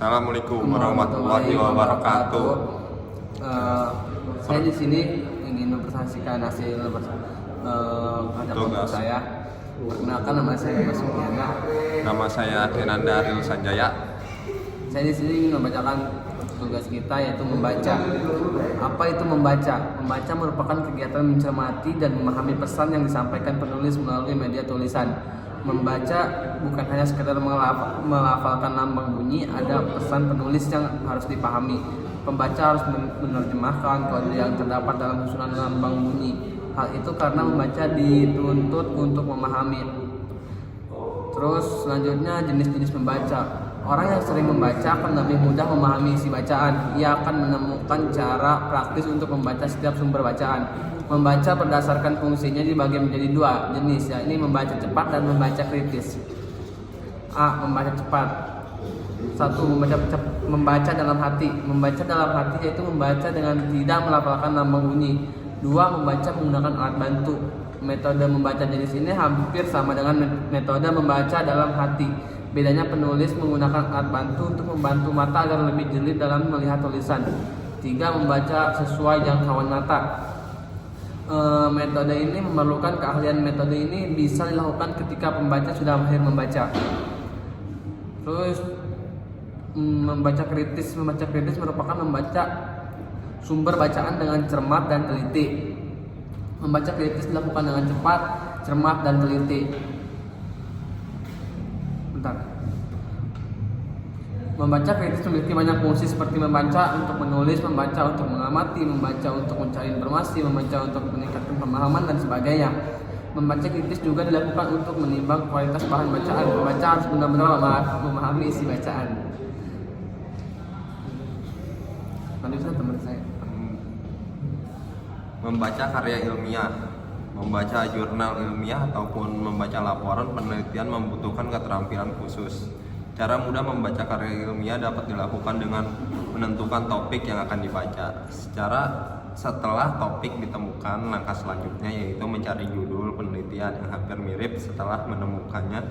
Assalamualaikum warahmatullahi wabarakatuh. Saya di sini ingin mempresentasikan hasil Tugas. saya. Perkenalkan, nama saya Mas Mulyana. Nama saya Kenanda Aril Sanjaya. Saya di sini ingin membacakan tugas kita, yaitu membaca. Apa itu membaca? Membaca merupakan kegiatan mencermati dan memahami pesan yang disampaikan penulis melalui media tulisan. Membaca bukan hanya sekedar melafalkan lambang bunyi, ada pesan penulis yang harus dipahami. Pembaca harus menerjemahkan kode yang terdapat dalam susunan lambang bunyi. Hal itu karena membaca dituntut untuk memahami. Terus selanjutnya jenis-jenis membaca. Orang yang sering membaca akan lebih mudah memahami isi bacaan. Ia akan menemukan cara praktis untuk membaca setiap sumber bacaan. Membaca berdasarkan fungsinya dibagi menjadi dua jenis, yakni membaca cepat dan membaca kritis. A. Membaca cepat. 1. Membaca dalam hati. Membaca dalam hati yaitu membaca dengan tidak melafalkan lambang bunyi. 2. Membaca menggunakan alat bantu. Metode membaca jenis ini hampir sama dengan metode membaca dalam hati. Bedanya penulis menggunakan alat bantu untuk membantu mata agar lebih jeli dalam melihat tulisan. 3. Membaca sesuai jangkauan mata. Metode ini memerlukan keahlian. Metode ini bisa dilakukan ketika pembaca sudah mahir membaca. Terus membaca kritis. Membaca kritis merupakan membaca sumber bacaan dengan cermat dan teliti. Membaca kritis dilakukan dengan cepat, cermat, dan teliti. Membaca kritis memiliki banyak fungsi seperti membaca untuk menulis, membaca untuk mengamati, membaca untuk mencari informasi, membaca untuk meningkatkan pemahaman, dan sebagainya. Membaca kritis juga dilakukan untuk menimbang kualitas bahan bacaan. Pembaca harus benar-benar memahami isi bacaan. Lanjutkan teman saya. Membaca karya ilmiah. Membaca jurnal ilmiah ataupun membaca laporan penelitian membutuhkan keterampilan khusus. Cara mudah membaca karya ilmiah dapat dilakukan dengan menentukan topik yang akan dibaca. Setelah topik ditemukan, langkah selanjutnya yaitu mencari judul penelitian yang hampir mirip. Setelah menemukannya,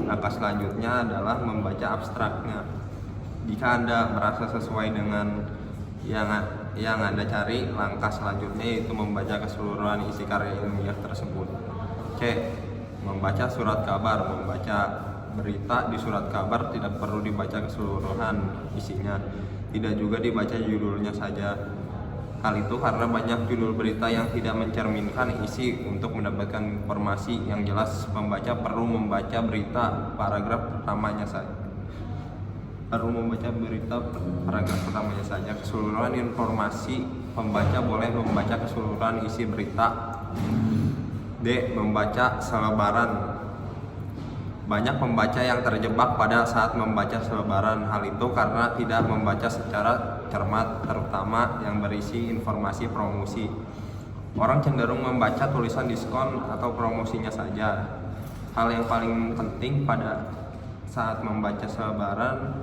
langkah selanjutnya adalah membaca abstraknya. Jika Anda merasa sesuai dengan yang Anda cari, langkah selanjutnya yaitu membaca keseluruhan isi karya ilmiah tersebut. C. Membaca surat kabar. Membaca berita di surat kabar tidak perlu dibaca keseluruhan isinya, tidak juga dibaca judulnya saja. Hal itu karena banyak judul berita yang tidak mencerminkan isi. Untuk mendapatkan informasi yang jelas, pembaca perlu membaca berita paragraf pertamanya saja. Keseluruhan informasi, pembaca boleh membaca keseluruhan isi berita. D. Membaca selebaran. Banyak pembaca yang terjebak pada saat membaca selebaran. Hal itu karena tidak membaca secara cermat, terutama yang berisi informasi promosi. Orang cenderung membaca tulisan diskon atau promosinya saja. Hal yang paling penting pada saat membaca selebaran,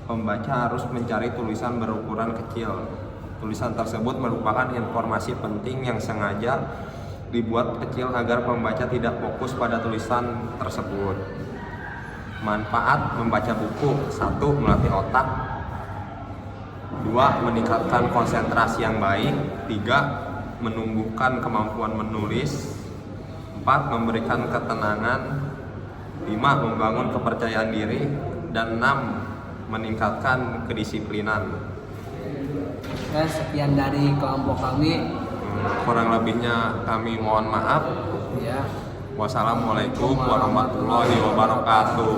pembaca harus mencari tulisan berukuran kecil. Tulisan tersebut merupakan informasi penting yang sengaja dibuat kecil agar pembaca tidak fokus pada tulisan tersebut. Manfaat membaca buku: 1. Melatih otak. 2. Meningkatkan konsentrasi yang baik. 3. Menumbuhkan kemampuan menulis. 4. Memberikan ketenangan. 5. Membangun kepercayaan diri. Dan 6. Meningkatkan kedisiplinan. Ya, sekian dari kelompok kami. Kurang lebihnya kami mohon maaf. Ya. Wassalamualaikum warahmatullahi wabarakatuh.